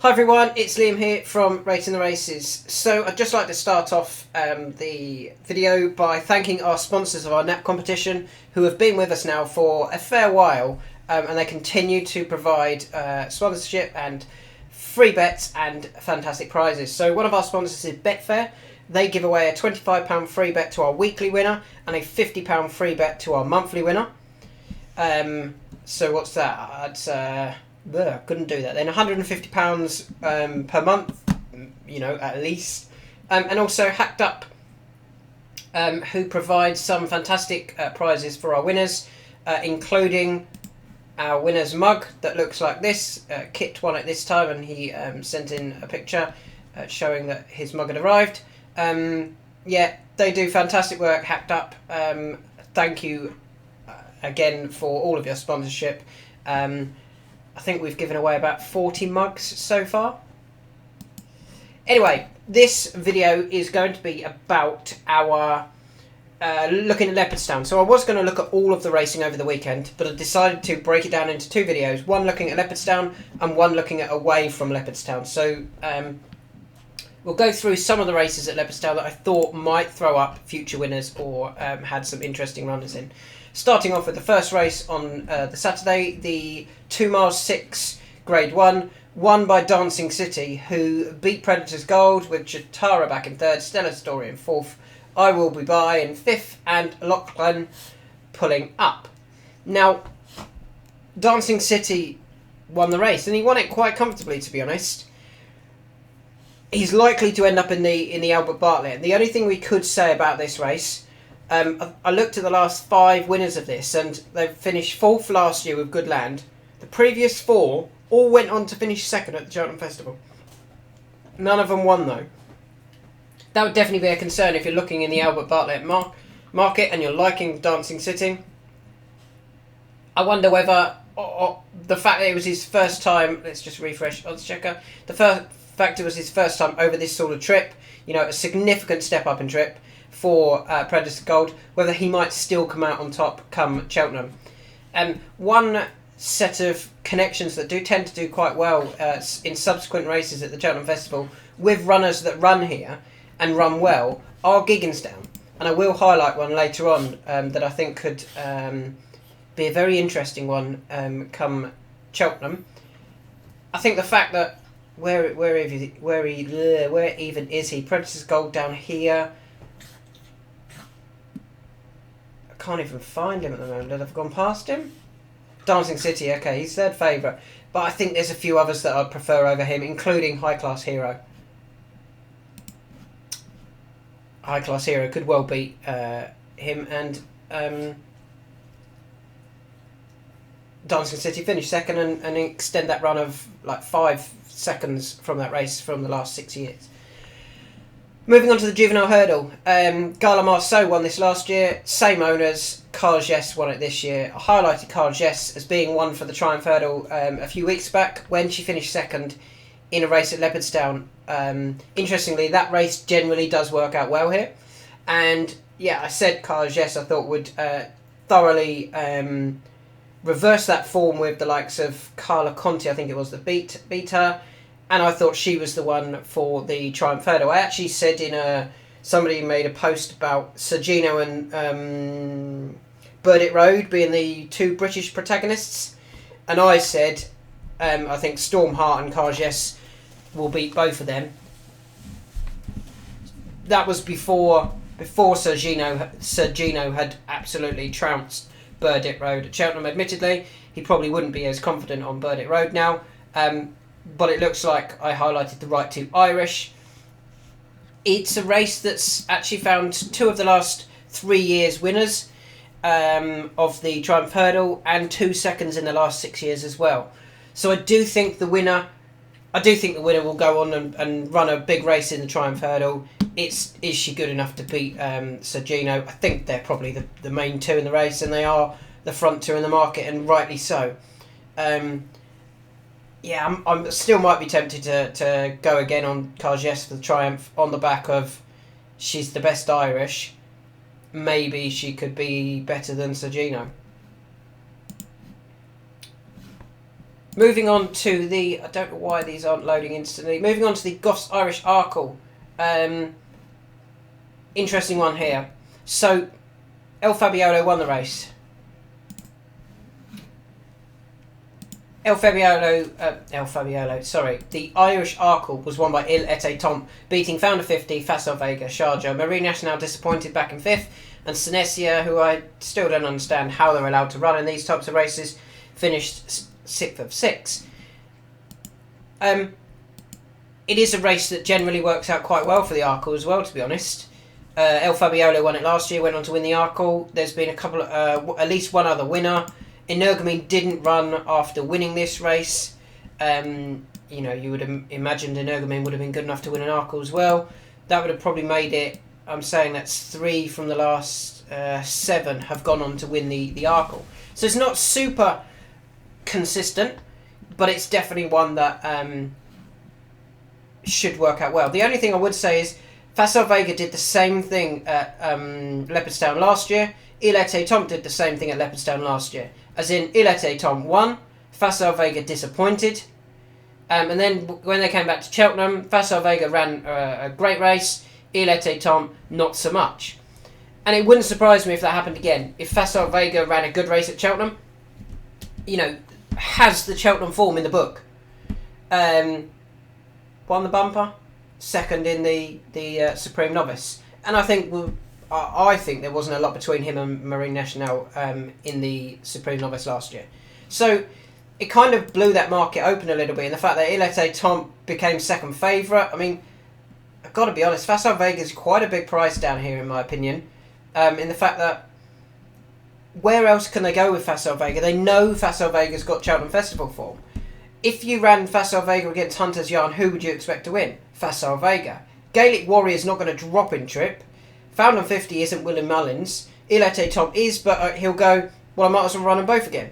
Hi everyone, it's Liam here from Rating the Races. So I'd just like to start off the video by thanking our sponsors of our NAP competition who have been with us now for a fair while, and they continue to provide sponsorship and free bets and fantastic prizes. So one of our sponsors is Betfair. They give away a £25 free bet to our weekly winner and a £50 free bet to our monthly winner. So what's that? Couldn't do that. Then £150 per month, at least. And also Hacked Up, who provides some fantastic prizes for our winners, including our winner's mug that looks like this. Kit won it this time, and he sent in a picture showing that his mug had arrived. They do fantastic work, Hacked Up. Thank you again for all of your sponsorship. I think we've given away about 40 mugs so far. Anyway, this video is going to be about our looking at Leopardstown. So I was going to look at all of the racing over the weekend, but I decided to break it down into two videos. One looking at Leopardstown and one looking at away from Leopardstown. So we'll go through some of the races at Leopardstown that I thought might throw up future winners or had some interesting runners in. Starting off with the first race on the Saturday, the 2 miles 6 Grade 1, won by Dancing City, who beat Predator's Gold with Jatara back in third, Stellar Story in fourth, I Will Be By in fifth, and Lachlan pulling up. Now, Dancing City won the race, and he won it quite comfortably, to be honest. He's likely to end up in the Albert Bartlett. And the only thing we could say about this race, I looked at the last 5 winners of this, and they finished 4th last year with good land. The previous 4 all went on to finish 2nd at the Cheltenham Festival. None of them won, though. That would definitely be a concern if you're looking in the Albert Bartlett market and you're liking Dancing City. I wonder whether the fact that it was his first time, let's just refresh odds checker, the fact it was his first time over this sort of trip, a significant step up in trip for Predator Gold, whether he might still come out on top come Cheltenham. One set of connections that do tend to do quite well in subsequent races at the Cheltenham Festival with runners that run here and run well are Gigginsdown. And I will highlight one later on that I think could be a very interesting one come Cheltenham. I think the fact that where even is he? Predator's Gold down here. I can't even find him at the moment. I've gone past him. Dancing City, okay, he's third favourite. But I think there's a few others that I'd prefer over him, including High Class Hero. High Class Hero could well beat him, and Dancing City finish second and extend that run of like 5 seconds from that race from the last 6 years. Moving on to the Juvenile Hurdle, Gala Marceau won this last year, same owners, Carl Jess won it this year. I highlighted Carl Jess as being one for the Triumph Hurdle a few weeks back when she finished second in a race at Leopardstown. Interestingly, that race generally does work out well here, and I said Carl Jess I thought would thoroughly reverse that form with the likes of Carla Conti, I think it was, that beat her. And I thought she was the one for the Triumph Hurdle. I actually said somebody made a post about Sergino and Burdett Road being the 2 British protagonists. And I said, I think Storm Hart and Carges will beat both of them. That was before Sergino had absolutely trounced Burdett Road at Cheltenham, admittedly. He probably wouldn't be as confident on Burdett Road now. But it looks like I highlighted the right 2 Irish. It's a race that's actually found 2 of the last 3 years winners of the Triumph Hurdle and 2 seconds in the last 6 years as well. So I do think the winner will go on and run a big race in the Triumph Hurdle. Is she good enough to beat Sergino? I think they're probably the main 2 in the race, and they are the front 2 in the market, and rightly so. I'm still might be tempted to go again on Carges for the Triumph on the back of she's the best Irish. Maybe she could be better than Sergino. Moving on to the... I don't know why these aren't loading instantly. Moving on to the Goffs Irish Arkle. Interesting one here. So, El Fabiolo won the race. The Irish Arkle was won by Il Ete Tom, beating Founder 50, Facile Vega, Sharjah. Marie Nationale disappointed back in 5th, and Sinesia, who I still don't understand how they're allowed to run in these types of races, finished 6th of 6. It is a race that generally works out quite well for the Arkle as well, to be honest. El Fabiolo won it last year, went on to win the Arkle. There's been a couple of, at least one other winner. Energumene didn't run after winning this race. You would have imagined Energumene would have been good enough to win an Arkle as well. That would have probably made it, I'm saying that's 3 from the last 7 have gone on to win the Arkle. So it's not super consistent, but it's definitely one that should work out well. The only thing I would say is Facile Vega did the same thing at Leopardstown last year. Il Ete Tom did the same thing at Leopardstown last year. As in, Il Ete Tom won, Facile Vega disappointed. And then when they came back to Cheltenham, Facile Vega ran a great race, Il Ete Tom not so much. And it wouldn't surprise me if that happened again. If Facile Vega ran a good race at Cheltenham, has the Cheltenham form in the book. Won the bumper, second in the Supreme Novice. And I think there wasn't a lot between him and Marine Nationale in the Supreme Novice last year. So it kind of blew that market open a little bit. And the fact that Il Ete Tom became second favourite, I mean, I've got to be honest, Facile Vega is quite a big price down here in my opinion. In the fact that where else can they go with Facile Vega? They know Facile Vega's got Cheltenham Festival form. If you ran Facile Vega against Hunter's Yarn, who would you expect to win? Facile Vega. Gaelic Warrior's not going to drop in trip. Found 50 isn't William Mullins. Il Ete Tom is, but he'll go, well, I might as well run them both again.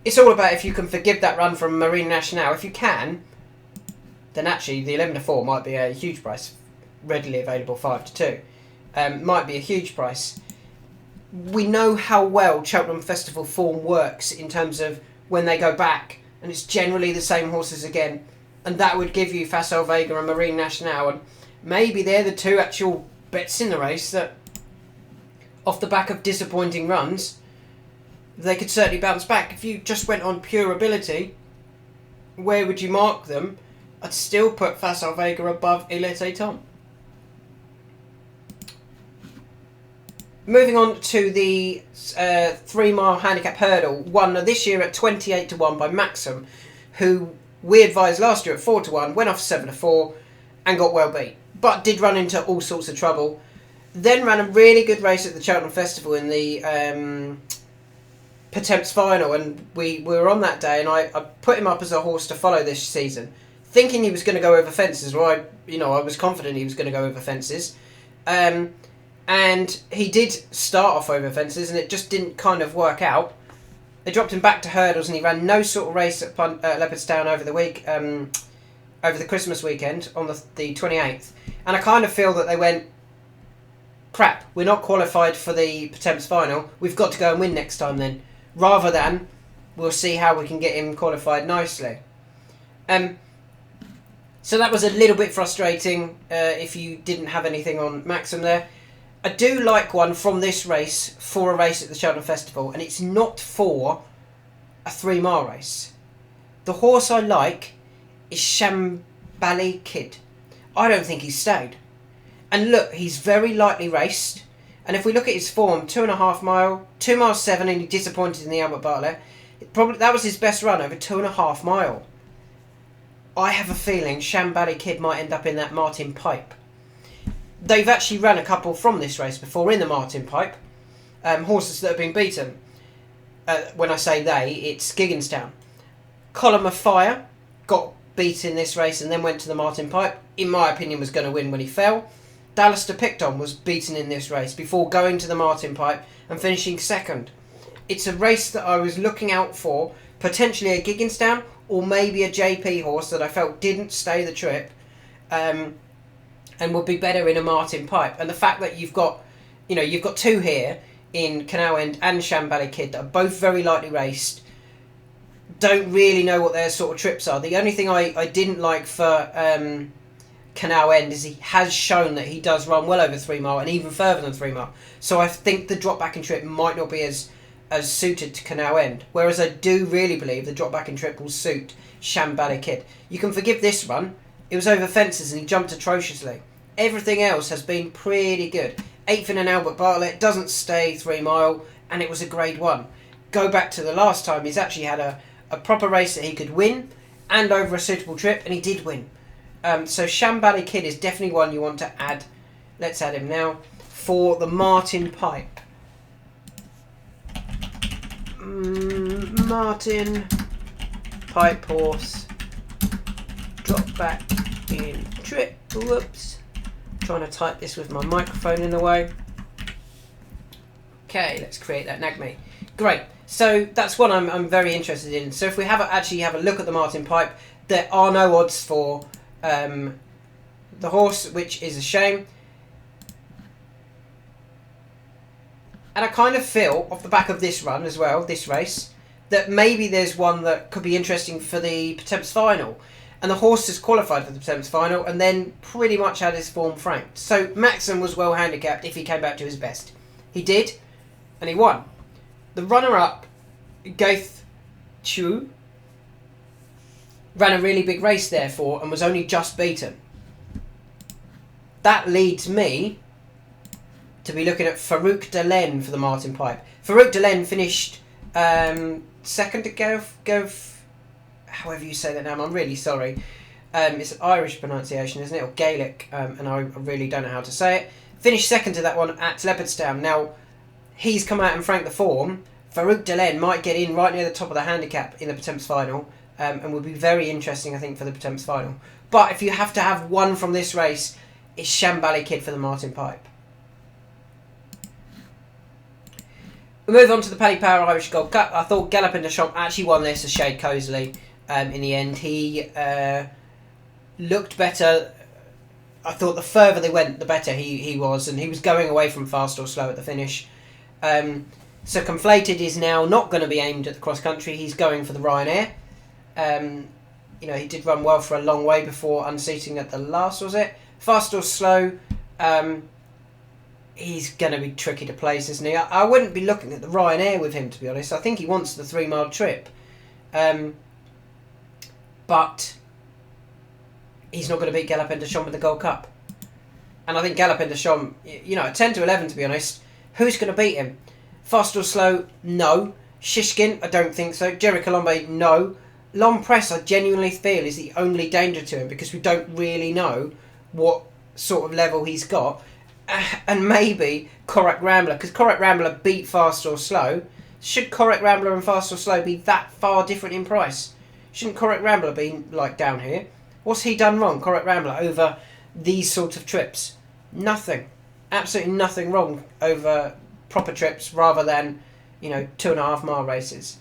It's all about if you can forgive that run from Marine Nationale. If you can, then actually the 11 to 4 might be a huge price. Readily available 5 to 2. Might be a huge price. We know how well Cheltenham Festival form works in terms of when they go back, and it's generally the same horses again, and that would give you Facile Vega and Marine Nationale, and maybe they're the two actual bets in the race that, off the back of disappointing runs, they could certainly bounce back. If you just went on pure ability, where would you mark them? I'd still put Facile Vega above Il Ete Tom. Moving on to the 3-mile handicap hurdle, won this year at 28 to 1 by Maxim, who we advised last year at 4 to 1, went off 7 to 4 and got well beat, but did run into all sorts of trouble. Then ran a really good race at the Cheltenham Festival in the Pertemps final, and we were on that day, and I put him up as a horse to follow this season, thinking he was going to go over fences. I was confident he was going to go over fences. And he did start off over fences, and it just didn't kind of work out. They dropped him back to hurdles, and he ran no sort of race at Leopardstown over the week, over the Christmas weekend on the 28th. And I kind of feel that they went, crap, we're not qualified for the Pertemps final. We've got to go and win next time then, rather than we'll see how we can get him qualified nicely. So that was a little bit frustrating if you didn't have anything on Maxim there. I do like one from this race for a race at the Cheltenham Festival, and it's not for a 3-mile race. The horse I like is Shambali Kid. I don't think he's stayed. And look, he's very lightly raced, and if we look at his form, 2.5 mile, 2 miles 7, and he disappointed in the Albert Bartlett. That was his best run, over 2.5 mile. I have a feeling Shambali Kid might end up in that Martin Pipe. They've actually run a couple from this race before in the Martin Pipe. Horses that have been beaten. When I say they, it's Gigginstown. Column of Fire got beat in this race and then went to the Martin Pipe. In my opinion, was going to win when he fell. Dallas to Picton was beaten in this race before going to the Martin Pipe and finishing second. It's a race that I was looking out for, potentially a Gigginstown or maybe a JP horse that I felt didn't stay the trip. And would be better in a Martin Pipe. And the fact that you've got two here in Canal End and Shambally Kid that are both very lightly raced. Don't really know what their sort of trips are. The only thing I didn't like for Canal End is he has shown that he does run well over 3 mile and even further than 3 mile. So I think the drop back and trip might not be as suited to Canal End. Whereas I do really believe the drop back and trip will suit Shambally Kid. You can forgive this run. It was over fences and he jumped atrociously. Everything else has been pretty good. 8th in an Albert Bartlett, doesn't stay 3 mile, and it was a grade 1. Go back to the last time, he's actually had a proper race that he could win and over a suitable trip, and he did win. So Shambally Kid is definitely one you want to add. Let's add him now for the Martin Pipe. Martin Pipe horse. Drop back in trip. Whoops. Trying to type this with my microphone in the way. Okay, let's create that Nagme. Great. So that's one I'm very interested in. So if we actually have a look at the Martin Pipe, there are no odds for the horse, which is a shame. And I kind of feel, off the back of this run as well, this race, that maybe there's one that could be interesting for the Pertemps final. And the horse has qualified for the Pertemps final and then pretty much had his form franked. So Maxim was well handicapped if he came back to his best. He did, and he won. The runner-up, Gaith Chu, ran a really big race therefore and was only just beaten. That leads me to be looking at Farouk Delaine for the Martin Pipe. Farouk Delaine finished second to go however you say that name, I'm really sorry. It's an Irish pronunciation, isn't it? Or Gaelic, and I really don't know how to say it. Finished second to that one at Leopardstown. Now, he's come out and franked the form. Farouk Delaine might get in right near the top of the handicap in the Pertemps final, and will be very interesting, I think, for the Pertemps final. But if you have to have one from this race, it's Shambally Kid for the Martin Pipe. We move on to the Paddy Power Irish Gold Cup. I thought Gallopin de Champs actually won this a shade cosily. In the end, he looked better. I thought the further they went, the better he was, and he was going away from fast or slow at the finish. So Conflated is now not going to be aimed at the cross country. He's going for the Ryanair. You know, he did run well for a long way before unseating at the last, was it? Fast or slow, he's going to be tricky to place, isn't he? I wouldn't be looking at the Ryanair with him, to be honest. I think he wants the 3 mile trip. But he's not going to beat Gallopin de Champs in the Gold Cup. And I think Gallopin de Champs, you know, at 10 to 11, to be honest, who's going to beat him? Fast or slow? No. Shishkin? I don't think so. Jerry Colombe? No. Long Press, I genuinely feel, is the only danger to him because we don't really know what sort of level he's got. And maybe Correct Rambler, because Correct Rambler beat Fast or Slow. Should Correct Rambler and Fast or Slow be that far different in price? Shouldn't Correct Rambler be like down here? What's he done wrong, Correct Rambler, over these sort of trips? Nothing. Absolutely nothing wrong over proper trips rather than, you know, 2.5 mile races.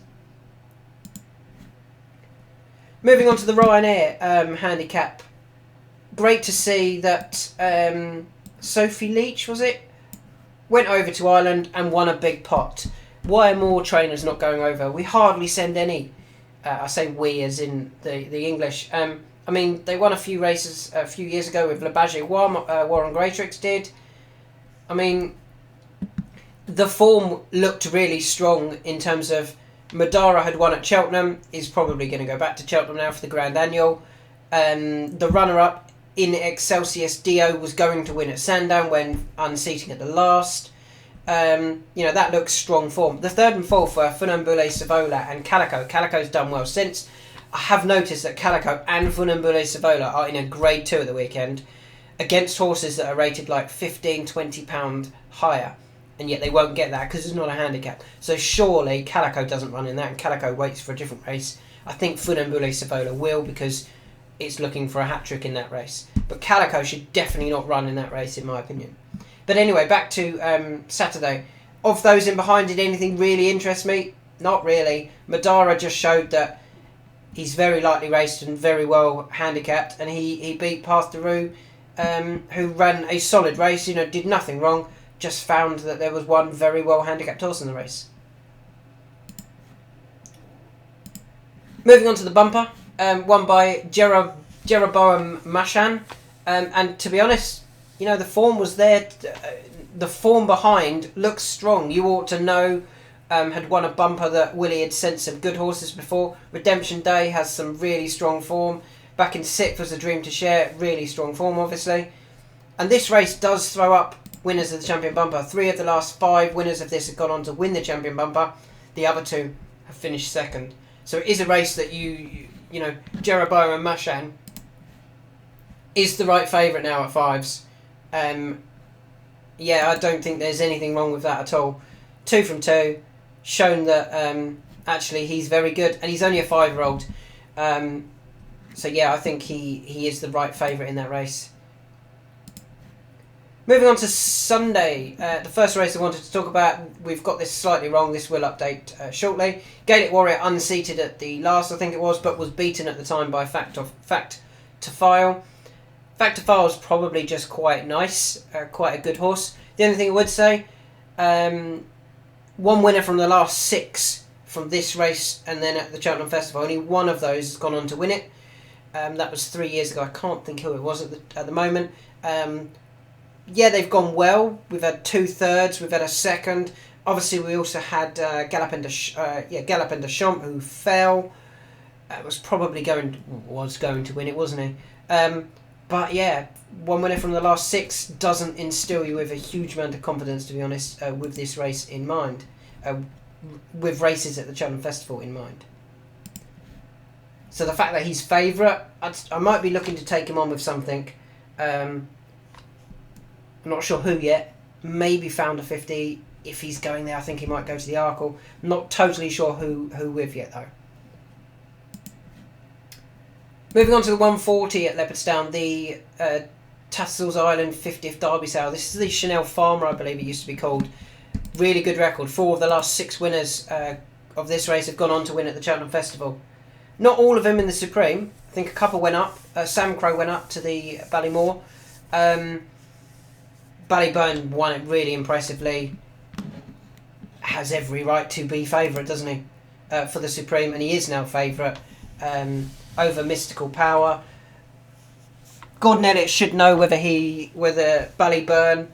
Moving on to the Ryanair handicap. Great to see that Sophie Leach, was it? Went over to Ireland and won a big pot. Why are more trainers not going over? We hardly send any. I say we as in the English. I mean, they won a few races a few years ago with Le Badger. Warren Greatrix did. I mean, the form looked really strong in terms of Madara had won at Cheltenham. Is probably going to go back to Cheltenham now for the Grand Annual. The runner-up in Excelsius Dio was going to win at Sandown when unseating at the last. You know, that looks strong form. The third and fourth were Funambule Savola and Calico. Calico's done well since. I have noticed that Calico and Funambule Savola are in a grade 2 at the weekend against horses that are rated like £15-20 higher, and yet they won't get that because it's not a handicap. So surely Calico doesn't run in that and Calico waits for a different race. I think Funambule Savola will because it's looking for a hat-trick in that race. But Calico should definitely not run in that race in my opinion. But anyway, back to Saturday. Of those in behind, did anything really interest me? Not really. Madara just showed that he's very lightly raced and very well handicapped, and he beat Path de Rue, who ran a solid race, you know, did nothing wrong. just found that there was one very well handicapped horse in the race. Moving on to the bumper, won by Jeroboam Mashan, and to be honest, you know, the form was there. The form behind looks strong. You ought to know. Had won a bumper that Willie had sent some good horses before. Redemption Day has some really strong form. Back in 6th was a Dream to Share, really strong form obviously. And this race does throw up winners of the Champion Bumper. 3 of the last 5 winners of this have gone on to win the Champion Bumper. The other 2 have finished 2nd. So it is a race that you know, Jeroboam and Mashan is the right favourite now at 5s. Yeah, I don't think there's anything wrong with that at all. 2 from 2. Shown that actually he's very good, and he's only a 5-year-old. So yeah, I think he is the right favourite in that race. Moving on to Sunday, the first race I wanted to talk about, we've got this slightly wrong, this will update shortly. Gaelic Warrior unseated at the last, I think it was, but was beaten at the time by Fact to File. Fact to File is probably just quite nice, quite a good horse. The only thing I would say, one winner from the last 6 from this race and then at the Cheltenham Festival. Only one of those has gone on to win it. That was 3 years ago. I can't think who it was at the moment. Yeah, they've gone well. We've had 2 thirds. We've had a 2nd. Obviously, we also had Galopin de Champs, who fell. Was going to win it, wasn't he? But yeah, one winner from the last 6 doesn't instill you with a huge amount of confidence, to be honest, with this race in mind. With races at the Cheltenham Festival in mind. So the fact that he's favourite, I might be looking to take him on with something. I'm not sure who yet. Maybe Founder 50. If he's going there, I think he might go to the Arkle. Not totally sure who with yet, though. Moving on to the 140 at Leopardstown, the Tassels Island 50th Derby sale. This is the Chanel Farmer, I believe it used to be called. Really good record. 4 of the last 6 winners of this race have gone on to win at the Cheltenham Festival. Not all of them in the Supreme. I think a couple went up. Sam Crow went up to the Ballymore. Ballyburn won it really impressively. Has every right to be favourite, doesn't he? For the Supreme, and he is now favourite over Mystical Power. Gordon Elliott should know whether Ballyburn.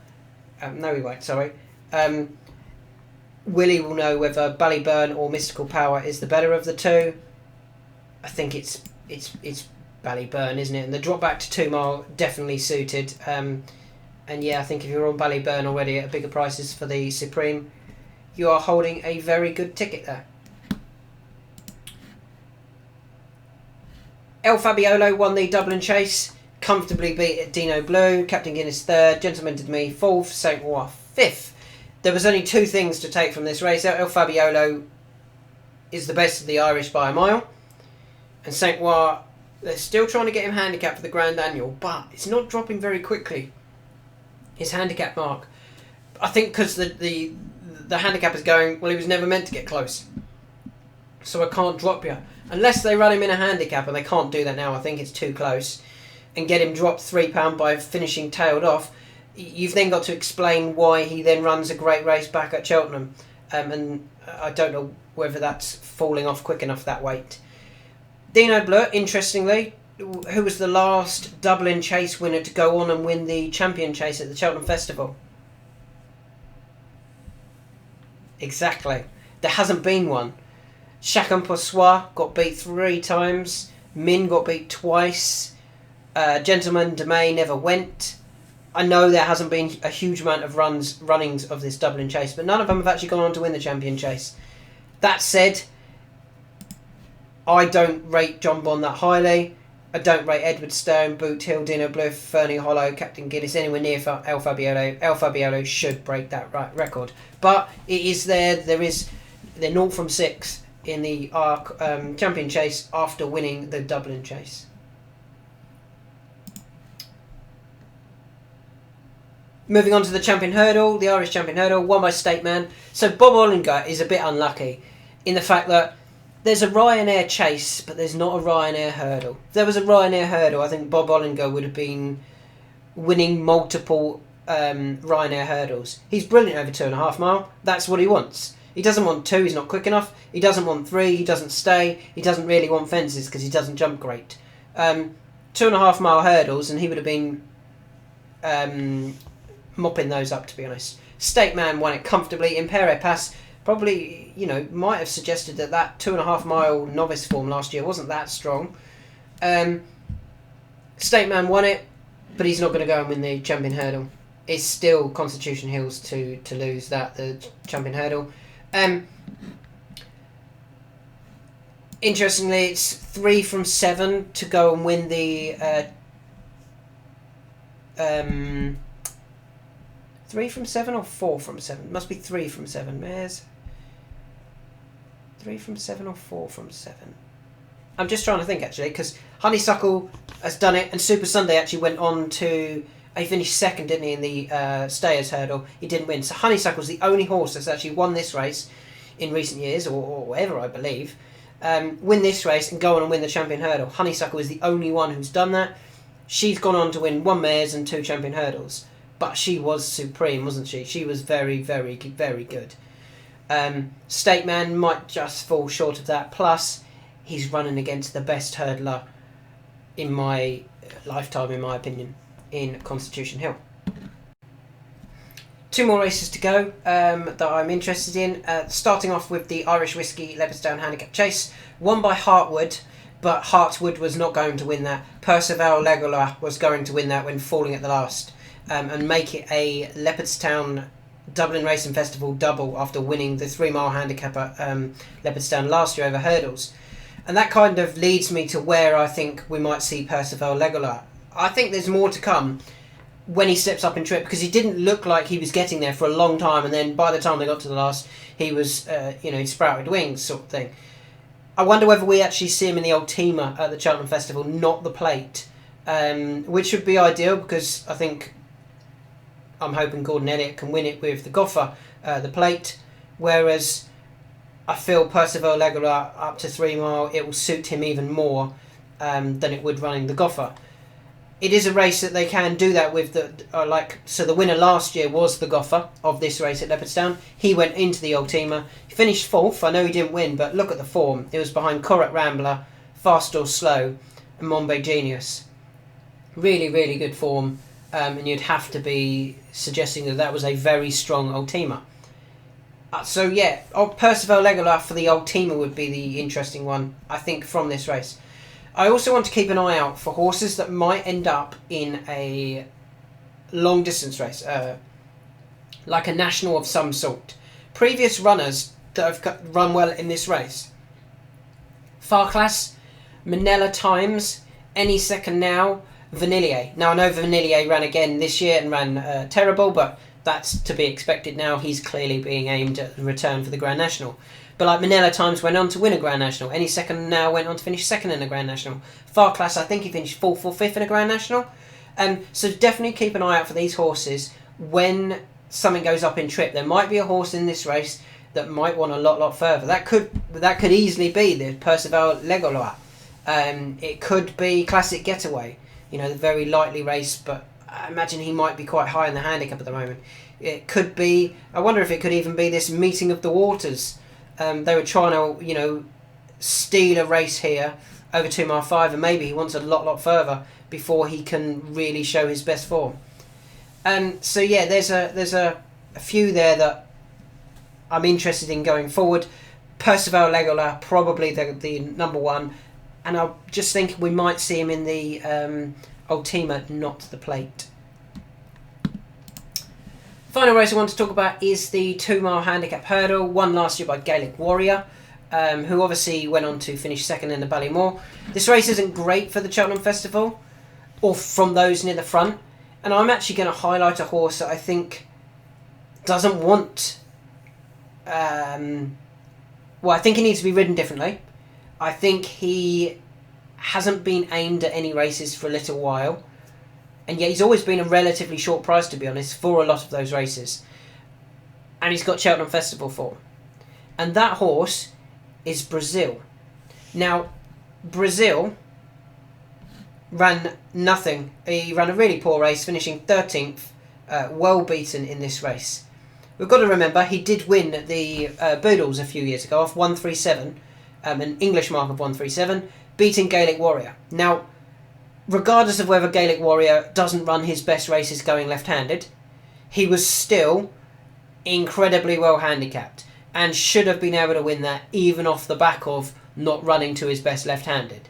No, he won't. Sorry. Willie will know whether Ballyburn or Mystical Power is the better of the 2. I think it's Ballyburn, isn't it? And the drop back to 2 mile definitely suited. And yeah, I think if you're on Ballyburn already at bigger prices for the Supreme, you are holding a very good ticket there. El Fabiolo won the Dublin Chase, comfortably beat Dino Blue, Captain Guinness 3rd, Gentleman Did Me 4th, Saint War 5th. There was only 2 things to take from this race. El Fabiolo is the best of the Irish by a mile, and Saint War, they're still trying to get him handicapped for the Grand Annual, but it's not dropping very quickly. His handicap mark, I think, because the handicap is going, well, he was never meant to get close, so I can't drop you. Unless they run him in a handicap, and they can't do that now, I think it's too close, and get him dropped £3 by finishing tailed off, you've then got to explain why he then runs a great race back at Cheltenham. And I don't know whether that's falling off quick enough, that weight. Dino Bleu, interestingly, who was the last Dublin Chase winner to go on and win the Champion Chase at the Cheltenham Festival? Exactly. There hasn't been one. Chacun pour soi got beat 3 times. Min got beat twice. Gentleman de May never went. I know there hasn't been a huge amount of runnings of this Dublin Chase, but none of them have actually gone on to win the Champion Chase. That said, I don't rate John Bond that highly. I don't rate Edward Stone, Boot Hill, Dino Bleu, Fernie Hollow, Captain Guinness anywhere near El Fabiolo. El Fabiolo should break that record. But it is there. They're 0 from 6 in the Champion Chase after winning the Dublin Chase. Moving on to the Champion Hurdle, the Irish Champion Hurdle, won by State Man. So Bob Ollinger is a bit unlucky in the fact that there's a Ryanair Chase, but there's not a Ryanair Hurdle. If there was a Ryanair Hurdle, I think Bob Ollinger would have been winning multiple Ryanair hurdles. He's brilliant over 2.5 mile. That's what he wants. He doesn't want 2, he's not quick enough. He doesn't want 3, he doesn't stay. He doesn't really want fences because he doesn't jump great. 2.5 mile hurdles, and he would have been mopping those up, to be honest. State Man won it comfortably. Impere Pass probably, might have suggested that 2.5 mile novice form last year wasn't that strong. State Man won it, but he's not going to go and win the champion hurdle. It's still Constitution Hills to lose the champion hurdle. Interestingly, it's 3 from 7 to go and win the 3 from 7 or 4 from 7? It must be 3 from 7. Mares. 3 from 7 or 4 from 7? I'm just trying to think, actually, because Honeysuckle has done it, and Super Sunday actually went on to... He finished second, didn't he, in the Stayers hurdle. He didn't win. So Honeysuckle's the only horse that's actually won this race in recent years, or ever, I believe. Win this race and go on and win the champion hurdle. Honeysuckle is the only one who's done that. She's gone on to win 1 mares and 2 champion hurdles. But she was supreme, wasn't she? She was very, very, very good. State Man might just fall short of that. Plus, he's running against the best hurdler in my lifetime, in my opinion, in Constitution Hill. 2 more races to go that I'm interested in. Starting off with the Irish Whiskey Leopardstown Handicap Chase, won by Hartwood, but Hartwood was not going to win that. Percival Legola was going to win that when falling at the last, and make it a Leopardstown Dublin Racing Festival double after winning the 3 mile handicap at Leopardstown last year over hurdles. And that kind of leads me to where I think we might see Percival Legola. I think there's more to come when he steps up in trip, because he didn't look like he was getting there for a long time, and then by the time they got to the last, he was, he sprouted wings sort of thing. I wonder whether we actually see him in the Ultima at the Cheltenham Festival, not the plate, which would be ideal, because I'm hoping Gordon Elliott can win it with the Goffer, the plate, whereas I feel Percival Legola up to 3 mile, it will suit him even more than it would running the Goffer. It is a race that they can do that with. So the winner last year was the Goffer of this race at Leopardstown. He went into the Ultima. He finished 4th. I know he didn't win, but look at the form. It was behind Correct Rambler, Fast or Slow, and Mombay Genius. Really, really good form. And you'd have to be suggesting that was a very strong Ultima. Percival Legola for the Ultima would be the interesting one, I think, from this race. I also want to keep an eye out for horses that might end up in a long distance race, like a national of some sort. Previous runners that have run well in this race: Farclas, Manila Times, Any Second Now, Vanillier. Now I know Vanillier ran again this year and ran terrible, but that's to be expected now. He's clearly being aimed at the return for the Grand National. But like Manila Times went on to win a Grand National. Any Second Now went on to finish 2nd in a Grand National. Farclas, I think he finished 4th or 5th in a Grand National. So definitely keep an eye out for these horses when something goes up in trip. There might be a horse in this race that might want a lot further. That could easily be the Percival Legola. It could be Classic Getaway. The very lightly race, but I imagine he might be quite high in the handicap at the moment. It could be, I wonder if it could even be this Meeting of the Waters. They were trying to, steal a race here over 2 mile 5, and maybe he wants a lot further before he can really show his best form. There's a few there that I'm interested in going forward. Percival Legola, probably the number one, and I just think we might see him in the Ultima, not the plate. Final race I want to talk about is the 2 mile handicap hurdle, won last year by Gaelic Warrior, who obviously went on to finish 2nd in the Ballymore. This race isn't great for the Cheltenham Festival, or from those near the front, and I'm actually going to highlight a horse that I think doesn't want... I think he needs to be ridden differently. I think he hasn't been aimed at any races for a little while, and yet he's always been a relatively short price, to be honest, for a lot of those races. And he's got Cheltenham Festival form. And that horse is Brazil. Now, Brazil ran nothing. He ran a really poor race, finishing 13th well beaten in this race. We've got to remember he did win the Boodles a few years ago off 137, an English mark of 137, beating Gaelic Warrior. Now, regardless of whether Gaelic Warrior doesn't run his best races going left-handed, he was still incredibly well handicapped and should have been able to win that even off the back of not running to his best left-handed,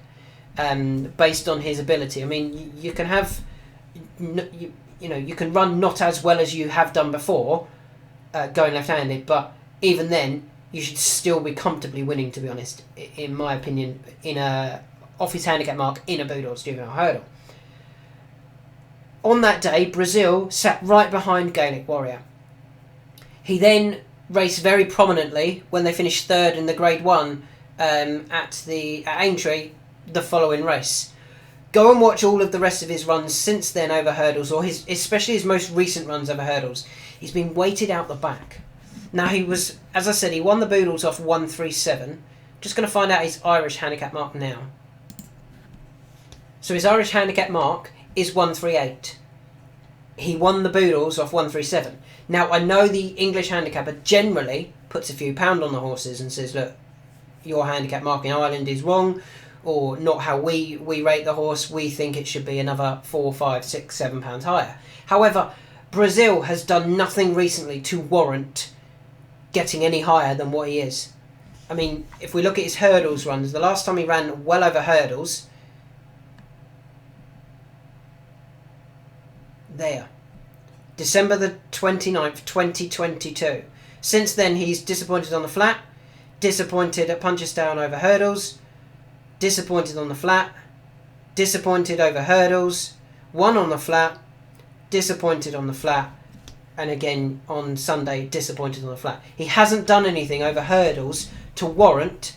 based on his ability. I mean, you can have, you can run not as well as you have done before going left-handed, but even then you should still be comfortably winning, to be honest, in my opinion, off his handicap mark in a Boodles Juvenile hurdle. On that day, Brazil sat right behind Gaelic Warrior. He then raced very prominently when they finished third in the Grade 1 at Aintree the following race. Go and watch all of the rest of his runs since then over hurdles, or especially his most recent runs over hurdles. He's been weighted out the back. Now, he was, as I said, he won the Boodles off 137. Just going to find out his Irish handicap mark now. So his Irish handicap mark is 138. He won the Boodles off 137. Now, I know the English handicapper generally puts a few pound on the horses and says, look, your handicap mark in Ireland is wrong, or not how we rate the horse. We think it should be another 4, 5, 6, 7 pounds higher. However, Brazil has done nothing recently to warrant getting any higher than what he is. I mean, if we look at his hurdles runs, the last time he ran well over hurdles, there, December the 29th, 2022. Since then, he's disappointed on the flat, disappointed at Punchestown over hurdles, disappointed on the flat, disappointed over hurdles, won on the flat, disappointed on the flat, and again on Sunday, disappointed on the flat. He hasn't done anything over hurdles to warrant,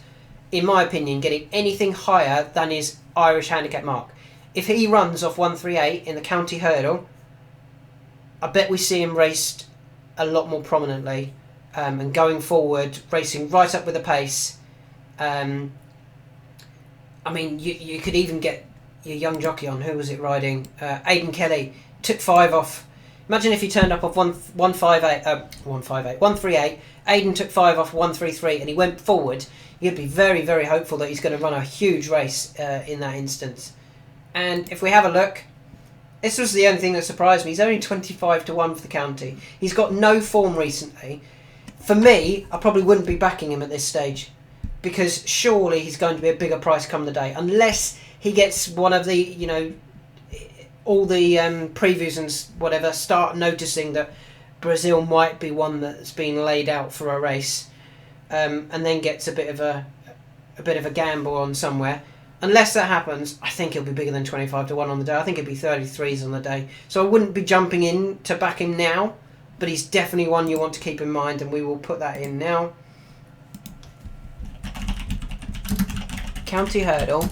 in my opinion, getting anything higher than his Irish handicap mark. If he runs off 138 in the county hurdle, I bet we see him raced a lot more prominently, and going forward, racing right up with the pace. I mean, you could even get your young jockey on. Who was it riding? Aidan Kelly took 5 off. Imagine if he turned up off 138. Aidan took 5 off 133, and he went forward. You'd be very, very hopeful that he's going to run a huge race in that instance. And if we have a look, this was the only thing that surprised me. He's only 25 to 1 for the county. He's got no form recently. For me, I probably wouldn't be backing him at this stage, because surely he's going to be a bigger price come the day, unless he gets one of the, all the previews and whatever start noticing that Brazil might be one that's been laid out for a race, and then gets a bit of a gamble on somewhere. Unless that happens, I think he'll be bigger than 25 to 1 on the day. I think it'll be 33s on the day. So I wouldn't be jumping in to back him now, but he's definitely one you want to keep in mind, and we will put that in now. County hurdle,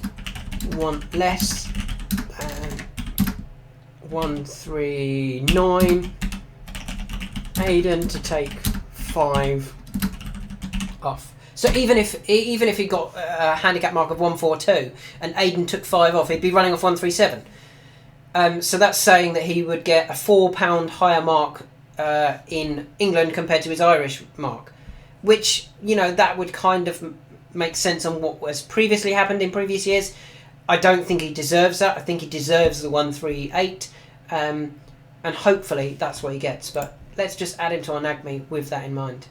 one less than 139. Aidan to take 5 off. So even if he got a handicap mark of 142 and Aidan took 5 off, he'd be running off 137. So that's saying that he would get a £4 higher mark in England compared to his Irish mark, which, that would kind of make sense on what has previously happened in previous years. I don't think he deserves that. I think he deserves the 138, and hopefully that's what he gets. But let's just add him to our NAGME with that in mind.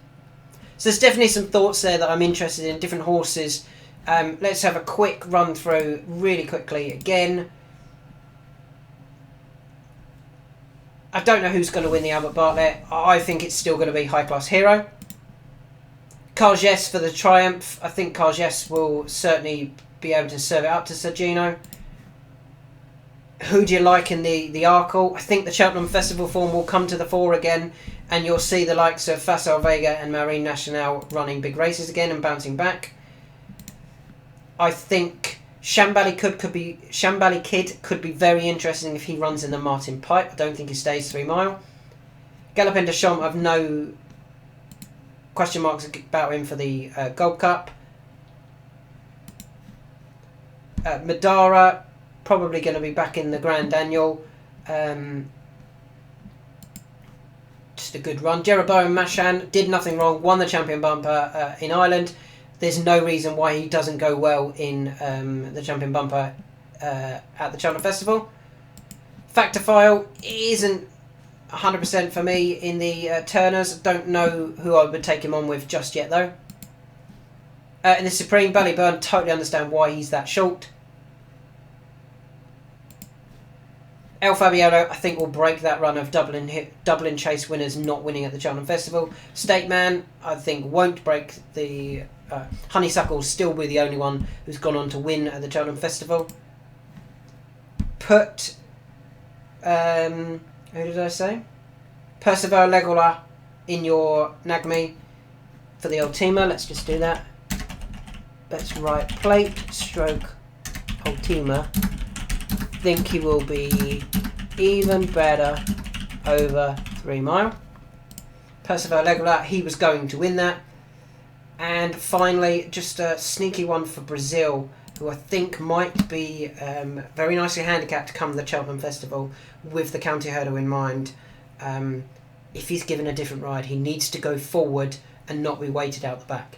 So there's definitely some thoughts there that I'm interested in, different horses. Let's have a quick run through really quickly again. I don't know who's going to win the Albert Bartlett. I think it's still going to be High Class Hero. Cargès for the Triumph. I think Cargès will certainly be able to serve it up to Sergino. Who do you like in the Arkle? I think the Cheltenham Festival form will come to the fore again, and you'll see the likes of Facile Vega and Marine Nationale running big races again and bouncing back. I think Shambali Kid could be very interesting if he runs in the Martin Pipe. I don't think he stays 3 mile. Galopin de Champs, I've no question marks about him for the Gold Cup. Madara, probably going to be back in the Grand Annual. wanted a good run. Jeroboam Mashan did nothing wrong, won the champion bumper in Ireland. There's no reason why he doesn't go well in the champion bumper at the Cheltenham Festival. Factorfile isn't 100% for me in the Turners. Don't know who I would take him on with just yet though. In the Supreme, Ballyburn, totally understand why he's that short. El Fabiano, I think, will break that run of Dublin Chase winners not winning at the Cheltenham Festival. State Man, I think, won't break the... Honeysuckle will still be the only one who's gone on to win at the Cheltenham Festival. Put... who did I say? Persevere Legola in your Nagme for the Ultima. Let's just do that. Let's write plate stroke Ultima. Think he will be even better over 3 mile. Persevere Legola, he was going to win that. And finally, just a sneaky one for Brazil, who I think might be very nicely handicapped come the Cheltenham Festival with the county hurdle in mind. If he's given a different ride, he needs to go forward and not be weighted out the back.